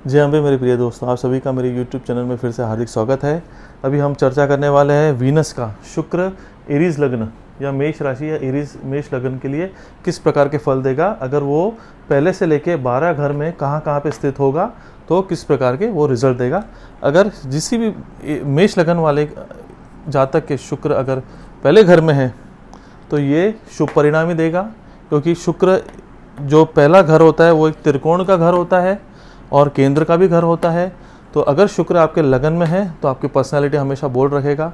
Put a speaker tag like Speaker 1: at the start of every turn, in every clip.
Speaker 1: जय अम्बे मेरे प्रिय दोस्तों, आप सभी का मेरे YouTube चैनल में फिर से हार्दिक स्वागत है। अभी हम चर्चा करने वाले हैं वीनस का। शुक्र एरीज लग्न या मेष राशि या एरीज मेष लग्न के लिए किस प्रकार के फल देगा, अगर वो पहले से लेके 12 घर में कहाँ कहाँ पे स्थित होगा तो किस प्रकार के वो रिजल्ट देगा। अगर किसी भी मेष लग्न वाले जातक के शुक्र अगर पहले घर में है तो ये शुभ परिणाम ही देगा, क्योंकि शुक्र जो पहला घर होता है वो एक त्रिकोण का घर होता है और केंद्र का भी घर होता है। तो अगर शुक्र आपके लगन में है तो आपकी पर्सनालिटी हमेशा बोल्ड रखेगा।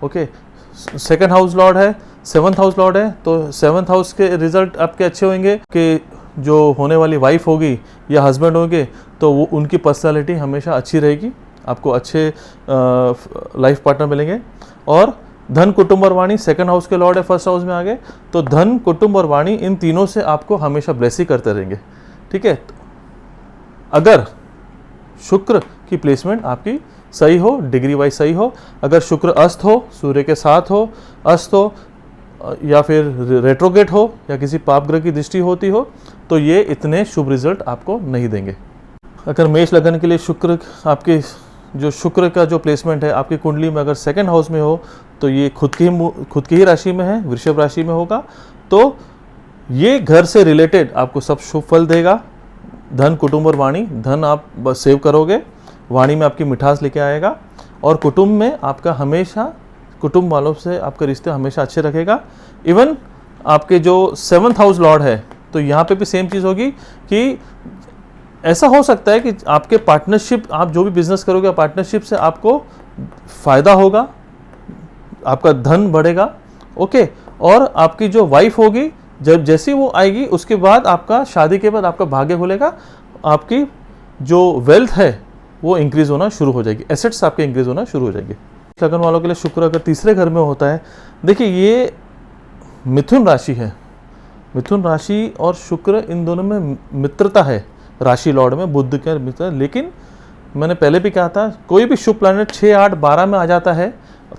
Speaker 1: ओके, सेकंड हाउस लॉर्ड है, सेवंथ हाउस लॉर्ड है, तो सेवंथ हाउस के रिजल्ट आपके अच्छे होंगे कि जो होने वाली वाइफ होगी या हस्बैंड होंगे तो वो उनकी पर्सनालिटी हमेशा अच्छी रहेगी, आपको अच्छे लाइफ पार्टनर मिलेंगे। और धन, कुटुंब और वाणी, सेकंड हाउस के लॉर्ड है, फर्स्ट हाउस में आगे, तो धन, कुटुंब और वाणी इन तीनों से आपको हमेशा ब्लेसिंग करते रहेंगे। ठीक है, अगर शुक्र की प्लेसमेंट आपकी सही हो, डिग्री वाइज सही हो, अगर शुक्र अस्त हो, सूर्य के साथ हो, अस्त हो या फिर रेट्रोगेट हो या किसी पाप ग्रह की दृष्टि होती हो तो ये इतने शुभ रिजल्ट आपको नहीं देंगे। अगर मेष लगन के लिए शुक्र आपके जो शुक्र का जो प्लेसमेंट है आपकी कुंडली में अगर सेकंड हाउस में हो तो ये खुद की ही राशि में है, वृषभ राशि में होगा, तो ये घर से रिलेटेड आपको सब शुभ फल देगा। धन, कुटुंब और वाणी, धन आप बस सेव करोगे, वाणी में आपकी मिठास लेके आएगा, और कुटुंब में आपका हमेशा कुटुंब वालों से आपके रिश्ते हमेशा अच्छे रखेगा। इवन आपके जो सेवंथ हाउस लॉर्ड है तो यहाँ पे भी सेम चीज़ होगी कि ऐसा हो सकता है कि आपके पार्टनरशिप, आप जो भी बिजनेस करोगे पार्टनरशिप से आपको फ़ायदा होगा, आपका धन बढ़ेगा। ओके, और आपकी जो वाइफ होगी जब जैसी वो आएगी उसके बाद आपका शादी के बाद आपका भाग्य खुलेगा, आपकी जो वेल्थ है वो इंक्रीज होना शुरू हो जाएगी, एसेट्स आपके इंक्रीज होना शुरू हो जाएंगे। लगन वालों के लिए शुक्र अगर तीसरे घर में होता है, देखिए ये मिथुन राशि है, मिथुन राशि और शुक्र इन दोनों में मित्रता है, राशि लॉर्ड में बुध के मित्र। लेकिन मैंने पहले भी कहा था कोई भी शुभ प्लैनेट 6, 8, 12 में आ जाता है,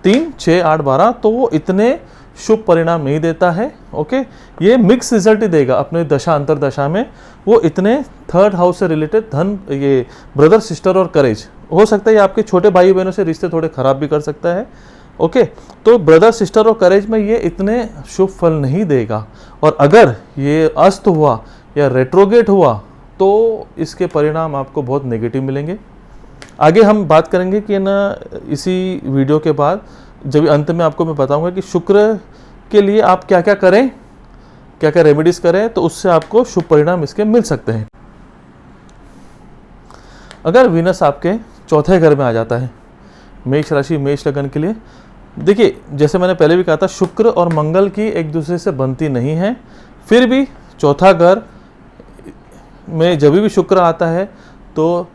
Speaker 1: 3, 6, 8, 12, तो वो इतने शुभ परिणाम नहीं देता है। ओके, ये मिक्स रिजल्ट ही देगा अपने दशा अंतर दशा में। वो इतने थर्ड हाउस से रिलेटेड धन, ये ब्रदर सिस्टर और करेज हो सकता है, ये आपके छोटे भाई बहनों से रिश्ते थोड़े खराब भी कर सकता है। ओके, तो ब्रदर सिस्टर और करेज में ये इतने शुभ फल नहीं देगा, और अगर ये अस्त हुआ या रेट्रोगेट हुआ तो इसके परिणाम आपको बहुत नेगेटिव मिलेंगे। आगे हम बात करेंगे कि ना इसी वीडियो के बाद जब अंत में आपको मैं बताऊंगा कि शुक्र के लिए आप क्या क्या करें, क्या क्या रेमेडीज करें, तो उससे आपको शुभ परिणाम इसके मिल सकते हैं। अगर वीनस आपके चौथे घर में आ जाता है मेष राशि मेष लगन के लिए, देखिए जैसे मैंने पहले भी कहा था शुक्र और मंगल की एक दूसरे से बनती नहीं है, फिर भी चौथा घर में जब भी शुक्र आता है तो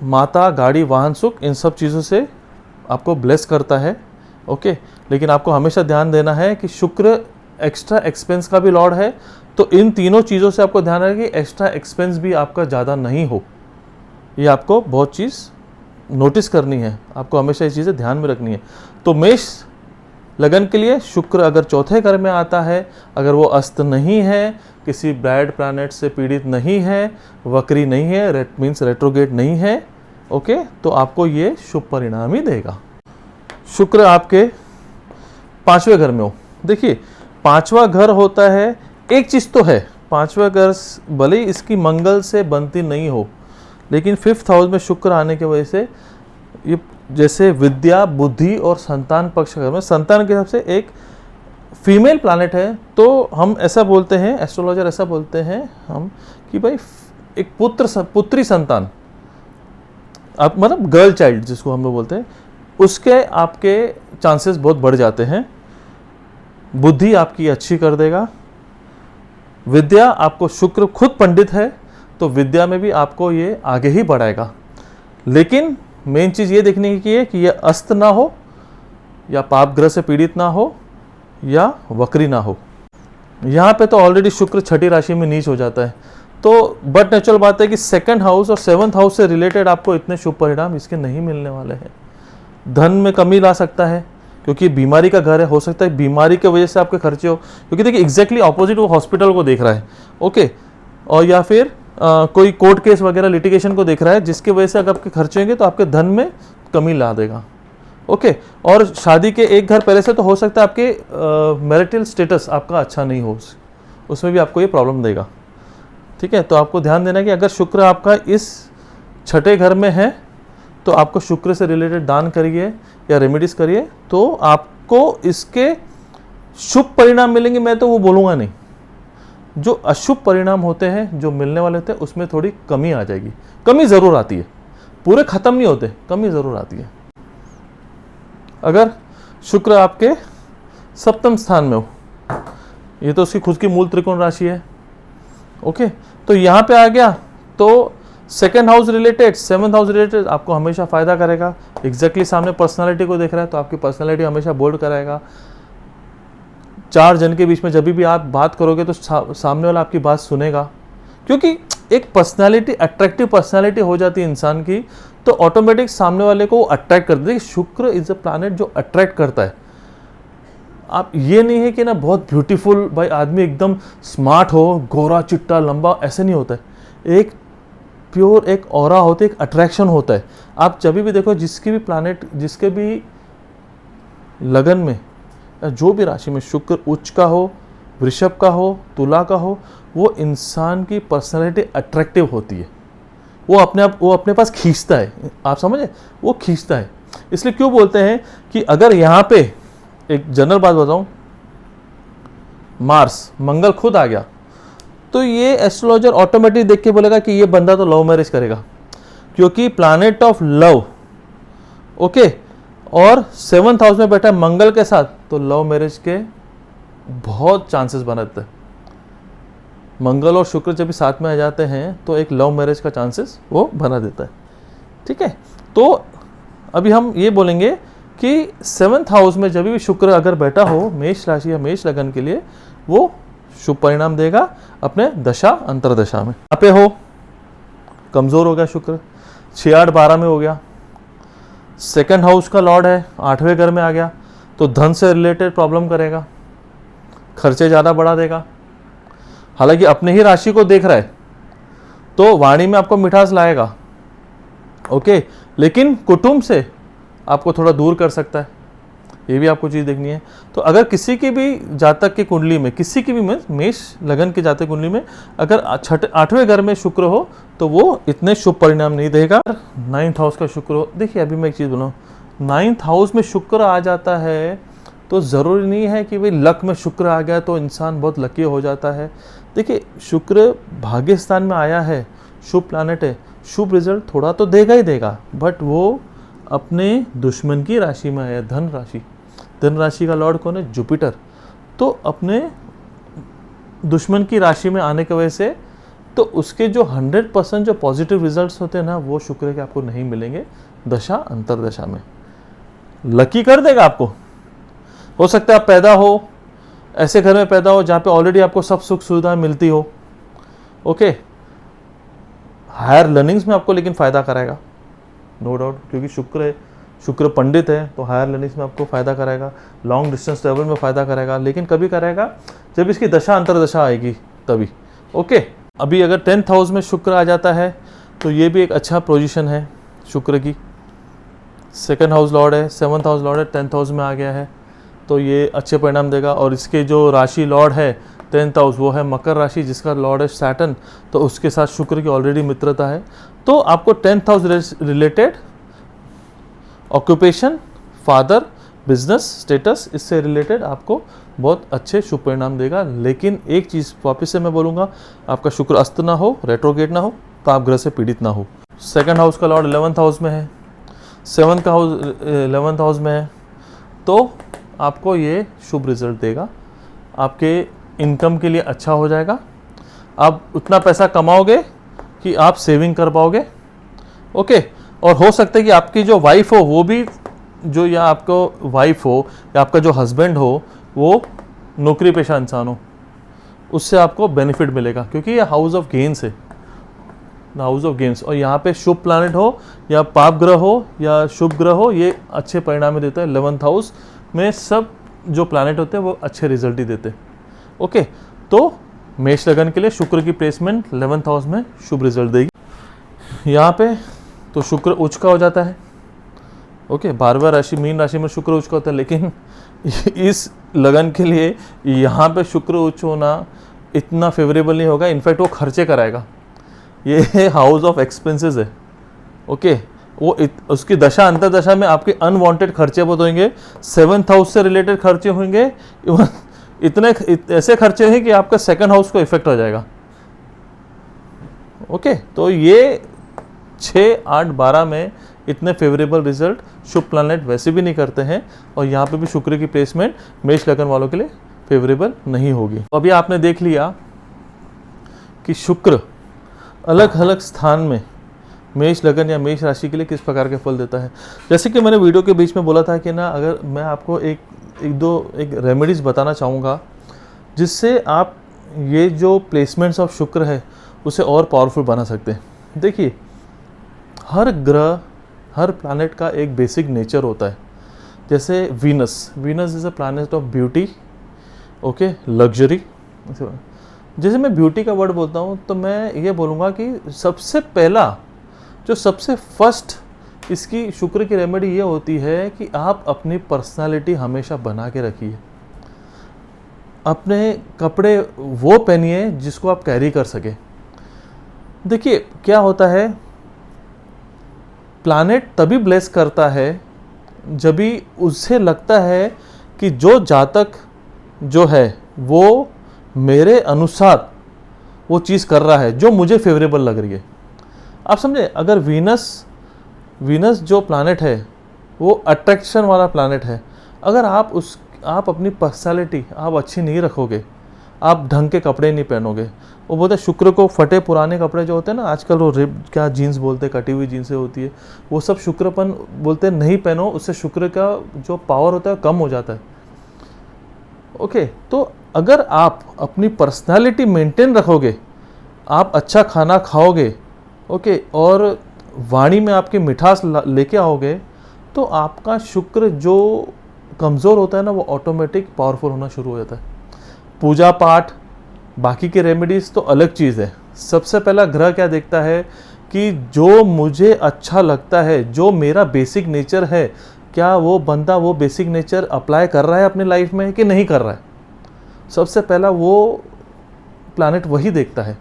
Speaker 1: माता, गाड़ी, वाहन, सुख, इन सब चीज़ों से आपको ब्लेस करता है। ओके, लेकिन आपको हमेशा ध्यान देना है कि शुक्र एक्स्ट्रा एक्सपेंस का भी लॉर्ड है, तो इन तीनों चीज़ों से आपको ध्यान रखना कि एक्स्ट्रा एक्सपेंस भी आपका ज़्यादा नहीं हो। ये आपको बहुत चीज़ नोटिस करनी है, आपको हमेशा ये चीज़ें ध्यान में रखनी है। तो मेष लगन के लिए शुक्र अगर चौथे घर में आता है, अगर वो अस्त नहीं है, किसी बैड प्लैनेट से पीड़ित नहीं है, वक्री नहीं है, मीन्स रेट्रोगेट नहीं है, ओके, तो आपको ये शुभ परिणाम ही देगा। शुक्र आपके पांचवें घर में हो, देखिए पांचवा घर होता है, एक चीज़ तो है, पांचवा घर भले ही इसकी मंगल से बनती नहीं हो, लेकिन फिफ्थ हाउस में शुक्र आने की वजह से ये जैसे विद्या, बुद्धि और संतान पक्ष घर में, संतान के हिसाब से एक फीमेल प्लैनेट है, तो हम ऐसा बोलते हैं, एस्ट्रोलॉजर ऐसा बोलते हैं हम कि भाई एक पुत्री संतान, आप मतलब गर्ल चाइल्ड जिसको हम लोग बोलते हैं, उसके आपके चांसेस बहुत बढ़ जाते हैं। बुद्धि आपकी अच्छी कर देगा, विद्या आपको शुक्र खुद पंडित है तो विद्या में भी आपको ये आगे ही बढ़ाएगा। लेकिन मेन चीज़ ये देखने की है कि ये अस्त ना हो, या पाप ग्रह से पीड़ित ना हो, या वक्री ना हो। यहाँ पे तो ऑलरेडी शुक्र छठी राशि में नीच हो जाता है, तो बट नेचुरल बात है कि सेकंड हाउस और सेवंथ हाउस से रिलेटेड आपको इतने शुभ परिणाम इसके नहीं मिलने वाले हैं। धन में कमी ला सकता है क्योंकि बीमारी का घर है, हो सकता है बीमारी की वजह से आपके खर्चे हो, क्योंकि देखिए एग्जैक्टली ऑपोजिट वो हॉस्पिटल को देख रहा है। ओके, और या फिर कोई कोर्ट केस वगैरह लिटिगेशन को देख रहा है, जिसकी वजह से अगर आपके खर्चे होंगे तो आपके धन में कमी ला देगा। ओके, और शादी के एक घर पहले से तो हो सकता है आपके मैरिटल स्टेटस आपका अच्छा नहीं हो, उसमें भी आपको ये प्रॉब्लम देगा। ठीक है, तो आपको ध्यान देना है कि अगर शुक्र आपका इस छठे घर में है तो आपको शुक्र से रिलेटेड दान करिए या रेमेडीज करिए, तो आपको इसके शुभ परिणाम मिलेंगे, मैं तो वो बोलूँगा नहीं। जो अशुभ परिणाम होते हैं, जो मिलने वाले होते हैं, उसमें थोड़ी कमी आ जाएगी। कमी ज़रूर आती है, पूरे ख़त्म नहीं होते, कमी ज़रूर आती है। अगर शुक्र आपके सप्तम स्थान में हो, ये तो उसकी खुद की मूल त्रिकोण राशि है। ओके, तो यहाँ पे आ गया तो second house related, seventh house related आपको हमेशा फ़ायदा करेगा। एग्जैक्टली सामने पर्सनालिटी को देख रहा है तो आपकी पर्सनालिटी हमेशा बोल्ड कराएगा। चार जन के बीच में जब भी आप बात करोगे तो सामने वाला आपकी बात सुनेगा, क्योंकि एक पर्सनालिटी, अट्रैक्टिव पर्सनालिटी हो जाती है इंसान की, तो ऑटोमेटिक सामने वाले को अट्रैक्ट करती है। शुक्र इज अ प्लैनेट जो अट्रैक्ट करता है। आप ये नहीं है कि ना बहुत ब्यूटीफुल भाई आदमी एकदम स्मार्ट हो, गोरा चिट्टा लंबा, ऐसे नहीं होता है। एक प्योर एक ऑरा होती है, एक अट्रैक्शन होता है। आप जब भी देखो जिसकी भी प्लैनेट, जिसके भी लगन में, जो भी राशि में शुक्र उच्च का हो, वृषभ का हो, तुला का हो, वो इंसान की पर्सनैलिटी अट्रैक्टिव होती है। वो अपने पास खींचता है। आप समझे, वो खींचता है। इसलिए क्यों बोलते हैं कि अगर यहाँ पे एक जनरल बात बताऊं, मार्स, मंगल खुद आ गया तो ये एस्ट्रोलॉजर ऑटोमेटिक देख के बोलेगा कि ये बंदा तो लव मैरिज करेगा, क्योंकि प्लैनेट ऑफ लव, ओके, और सेवंथ हाउस में बैठा है मंगल के साथ, तो लव मैरिज के बहुत चांसेस बनते हैं। मंगल और शुक्र जब भी साथ में आ जाते हैं तो एक लव मैरिज का चांसेस वो बना देता है। ठीक है, तो अभी हम ये बोलेंगे कि सेवंथ हाउस में जब भी शुक्र अगर बैठा हो मेष राशि या मेष लगन के लिए, वो शुभ परिणाम देगा अपने दशा अंतरदशा में। यहाँ पे हो कमजोर हो गया शुक्र, 6, 8, 12 में हो गया, सेकंड हाउस का लॉर्ड है, 8वें घर में आ गया, तो धन से रिलेटेड प्रॉब्लम करेगा, खर्चे ज़्यादा बढ़ा देगा। हालांकि अपने ही राशि को देख रहा है तो वाणी में आपको मिठास लाएगा, ओके, लेकिन कुटुंब से आपको थोड़ा दूर कर सकता है। ये भी आपको चीज़ देखनी है। तो अगर किसी की भी जातक की कुंडली में, किसी की भी मेष लगन की जातक कुंडली में अगर 8वें घर में शुक्र हो तो वो इतने शुभ परिणाम नहीं देगा। 9th हाउस का शुक्र हो, देखिए अभी मैं एक चीज़ बोलूँ, 9th हाउस में शुक्र आ जाता है तो ज़रूरी नहीं है कि भाई लक में शुक्र आ गया तो इंसान बहुत लकी हो जाता है। देखिए शुक्र भाग्य स्थान में आया है, शुभ प्लैनेट है, शुभ रिजल्ट थोड़ा तो देगा ही देगा, बट वो अपने दुश्मन की राशि में आया, धन राशि। धन राशि का लॉर्ड कौन है? जुपिटर। तो अपने दुश्मन की राशि में आने की वजह से तो उसके जो 100% जो पॉजिटिव रिजल्ट्स होते हैं ना, वो शुक्र के आपको नहीं मिलेंगे दशा अंतरदशा में। लकी कर देगा आपको। हो सकता है आप पैदा हो ऐसे घर में पैदा हो जहाँ पे ऑलरेडी आपको सब सुख सुविधा मिलती हो, ओके, हायर लर्निंग्स में आपको लेकिन फ़ायदा कराएगा, नो डाउट, क्योंकि शुक्र है, शुक्र पंडित है, तो हायर लर्निंग्स में आपको फ़ायदा कराएगा, लॉन्ग डिस्टेंस ट्रेवल में फ़ायदा कराएगा, लेकिन कभी कराएगा जब इसकी दशा अंतरदशा आएगी तभी, ओके। अभी अगर 10th हाउस में शुक्र आ जाता है तो ये भी एक अच्छा पोजीशन है शुक्र की। 2nd हाउस लॉर्ड है, 7th हाउस लॉर्ड है, 10th हाउस में आ गया है तो ये अच्छे परिणाम देगा। और इसके जो राशि लॉर्ड है 10th हाउस, वो है मकर राशि जिसका लॉर्ड है सैटर्न, तो उसके साथ शुक्र की ऑलरेडी मित्रता है। तो आपको 10th house related occupation, father, business status, इससे रिलेटेड आपको बहुत अच्छे शुभ परिणाम देगा। लेकिन एक चीज़ वापस से मैं बोलूँगा, आपका शुक्र अस्त ना हो, रेट्रोगेट ना हो, तो आप ग्रह से पीड़ित ना हो। 2nd हाउस का लॉर्ड 11th हाउस में है, 7th का हाउस 11th हाउस में है, तो आपको ये शुभ रिजल्ट देगा। आपके इनकम के लिए अच्छा हो जाएगा, आप उतना पैसा कमाओगे कि आप सेविंग कर पाओगे, ओके। और हो सकता है कि आपकी जो वाइफ हो वो भी, जो या आपको वाइफ हो या आपका जो हस्बैंड हो वो नौकरी पेशा इंसान हो, उससे आपको बेनिफिट मिलेगा, क्योंकि ये हाउस ऑफ गेन्स है, हाउस ऑफ गेम्स। और यहाँ पे शुभ प्लैनेट हो या पाप ग्रह हो या शुभ ग्रह हो, ये अच्छे परिणाम देता है। 11th हाउस में सब जो प्लैनेट होते हैं वो अच्छे रिजल्ट ही देते हैं, ओके। तो मेष लगन के लिए शुक्र की प्लेसमेंट 11th हाउस में शुभ रिजल्ट देगी। यहाँ पे तो शुक्र उच्च का हो जाता है। ओके, 12वां राशि मीन राशि में शुक्र उच्च का होता है, लेकिन इस लगन के लिए यहाँ पे शुक्र उच्च होना इतना फेवरेबल नहीं होगा। इनफैक्ट वो खर्चे कराएगा। ये हाउस ऑफ एक्सपेंसेस है। ओके, वो उसकी दशा अंतर्दशा में आपके अनवांटेड खर्चे बहुत होंगे, 7th हाउस से रिलेटेड खर्चे होंगे, इतने ऐसे खर्चे हैं कि आपका 2nd हाउस को इफेक्ट हो जाएगा। ओके, तो ये 6, 8, 12 में इतने फेवरेबल रिजल्ट शुभ प्लैनेट वैसे भी नहीं करते हैं, और यहाँ पे भी शुक्र की प्लेसमेंट मेष लगन वालों के लिए फेवरेबल नहीं होगी। तो अभी आपने देख लिया कि शुक्र अलग अलग स्थान में मेष लगन या मेष राशि के लिए किस प्रकार के फल देता है। जैसे कि मैंने वीडियो के बीच में बोला था कि ना, अगर मैं आपको एक रेमेडीज बताना चाहूँगा जिससे आप ये जो प्लेसमेंट्स ऑफ शुक्र है उसे और पावरफुल बना सकते हैं। देखिए, हर ग्रह, हर प्लैनेट का एक बेसिक नेचर होता है। जैसे Venus is a planet of beauty, okay, luxury. जैसे मैं ब्यूटी का वर्ड बोलता हूँ तो मैं ये बोलूँगा कि सबसे फर्स्ट इसकी शुक्र की रेमेडी ये होती है कि आप अपनी पर्सनालिटी हमेशा बना के रखिए। अपने कपड़े वो पहनिए जिसको आप कैरी कर सके। देखिए क्या होता है, प्लैनेट तभी ब्लेस करता है जब भी उससे लगता है कि जो जातक जो है वो मेरे अनुसार वो चीज़ कर रहा है जो मुझे फेवरेबल लग रही है। आप समझे, अगर वीनस जो प्लैनेट है वो अट्रैक्शन वाला प्लैनेट है, अगर आप अपनी पर्सनालिटी आप अच्छी नहीं रखोगे, आप ढंग के कपड़े नहीं पहनोगे, वो बोलते हैं शुक्र को फटे पुराने कपड़े जो होते हैं ना, आजकल वो रिप क्या जीन्स बोलते हैं, कटी हुई जीन्सें होती है, वो सब शुक्रपन बोलते हैं, नहीं पहनो, उससे शुक्र का जो पावर होता है कम हो जाता है। ओके, तो अगर आप अपनी पर्सनालिटी मेंटेन रखोगे, आप अच्छा खाना खाओगे, ओके, और वाणी में आपकी मिठास लेके आओगे, तो आपका शुक्र जो कमज़ोर होता है ना वो ऑटोमेटिक पावरफुल होना शुरू हो जाता है। पूजा पाठ, बाकी के रेमेडीज़ तो अलग चीज़ है। सबसे पहला ग्रह क्या देखता है कि जो मुझे अच्छा लगता है, जो मेरा बेसिक नेचर है, क्या वो बंदा वो बेसिक नेचर अप्लाई कर रहा है अपनी लाइफ में कि नहीं कर रहा है। सबसे पहला वो प्लैनेट वही देखता है।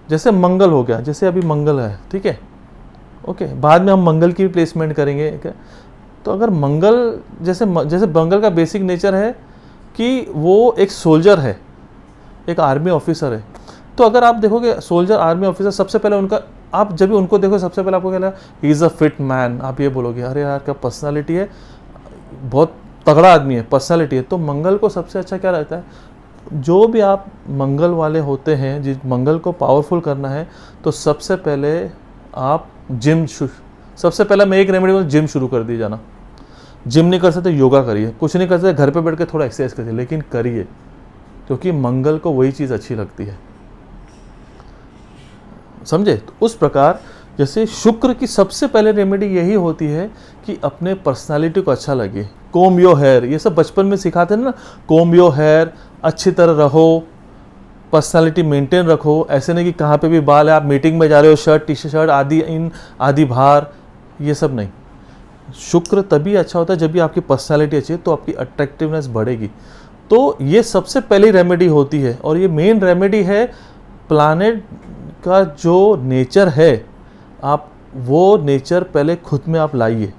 Speaker 1: जैसे मंगल हो गया, जैसे अभी मंगल है, ठीक है, ओके, बाद में हम मंगल की भी प्लेसमेंट करेंगे। तो अगर मंगल जैसे मंगल का बेसिक नेचर है कि वो एक सोल्जर है, एक आर्मी ऑफिसर है, तो अगर आप देखोगे सोल्जर आर्मी ऑफिसर, सबसे पहले उनका, आप जब भी उनको देखो सबसे पहले आपको क्या लगेगा, he is a fit man, आप ये बोलोगे अरे यार क्या पर्सनालिटी है, बहुत तगड़ा आदमी है, पर्सनालिटी है। तो मंगल को सबसे अच्छा क्या रहता है, जो भी आप मंगल वाले होते हैं, जिस मंगल को पावरफुल करना है, तो सबसे पहले आप सबसे पहले मैं एक रेमेडी में जिम शुरू कर दिए जाना। जिम नहीं कर सकते योगा करिए, कुछ नहीं कर सकते घर पे बैठ के थोड़ा एक्सरसाइज करिए, लेकिन करिए, क्योंकि मंगल को वही चीज़ अच्छी लगती है, समझे। तो उस प्रकार जैसे शुक्र की सबसे पहले रेमेडी यही होती है कि अपने पर्सनालिटी को अच्छा लगे। कोम योर हेयर, ये सब बचपन में सिखाते हैं ना, कोम योर हेयर, अच्छी तरह रहो, पर्सनालिटी मेंटेन रखो। ऐसे नहीं कि कहाँ पे भी बाल है, आप मीटिंग में जा रहे हो शर्ट टी शर्ट आदि इन आदि बाहर, ये सब नहीं। शुक्र तभी अच्छा होता है जब भी आपकी पर्सनालिटी अच्छी है, तो आपकी अट्रैक्टिवनेस बढ़ेगी। तो ये सबसे पहली रेमेडी होती है, और ये मेन रेमेडी है प्लैनेट का जो नेचर है, आप वो नेचर पहले खुद में आप लाइए,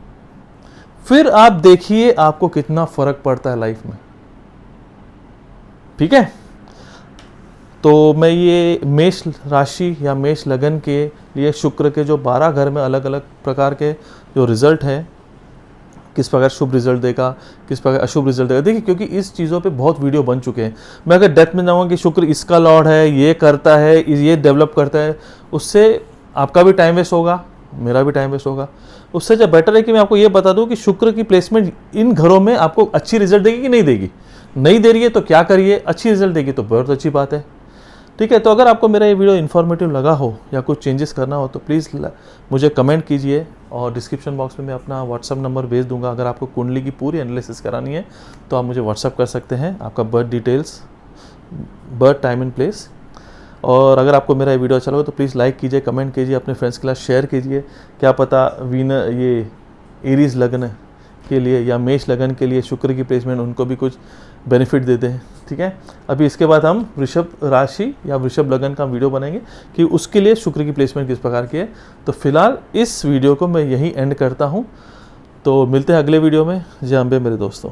Speaker 1: फिर आप देखिए आपको कितना फर्क पड़ता है लाइफ में, ठीक है। तो मैं ये मेष राशि या मेष लगन के लिए शुक्र के जो 12 घर में अलग अलग प्रकार के जो रिजल्ट है, किस प्रकार शुभ रिजल्ट देगा, किस प्रकार अशुभ रिजल्ट देगा, देखिए क्योंकि इस चीज़ों पे बहुत वीडियो बन चुके हैं। मैं अगर डेप्थ में जाऊँगा कि शुक्र इसका लॉर्ड है, ये करता है, ये डेवलप करता है, उससे आपका भी टाइम वेस्ट होगा, मेरा भी टाइम वेस्ट होगा। उससे जो बेटर है कि मैं आपको ये बता दूं कि शुक्र की प्लेसमेंट इन घरों में आपको अच्छी रिजल्ट देगी कि नहीं देगी। नहीं दे रही है तो क्या करिए, अच्छी रिजल्ट देगी तो बहुत अच्छी बात है, ठीक है। तो अगर आपको मेरा ये वीडियो इन्फॉर्मेटिव लगा हो या कुछ चेंजेस करना हो तो प्लीज़ मुझे कमेंट कीजिए, और डिस्क्रिप्शन बॉक्स में मैं अपना व्हाट्सअप नंबर भेज दूंगा। अगर आपको कुंडली की पूरी एनालिसिस करानी है तो आप मुझे व्हाट्सअप कर सकते हैं, आपका birth details birth time and place. और अगर आपको मेरा ये वीडियो अच्छा लगा तो प्लीज़ लाइक कीजिए, कमेंट कीजिए, अपने फ्रेंड्स के साथ शेयर कीजिए। क्या पता ये एरीज लग्न के लिए या मेष लगन के लिए शुक्र की प्लेसमेंट उनको भी कुछ बेनिफिट देते हैं। ठीक है, अभी इसके बाद हम वृषभ राशि या वृषभ लगन का वीडियो बनाएंगे कि उसके लिए शुक्र की प्लेसमेंट किस प्रकार की है। तो फिलहाल इस वीडियो को मैं यहीं एंड करता हूँ। तो मिलते हैं अगले वीडियो में। जय अम्बे मेरे दोस्तों।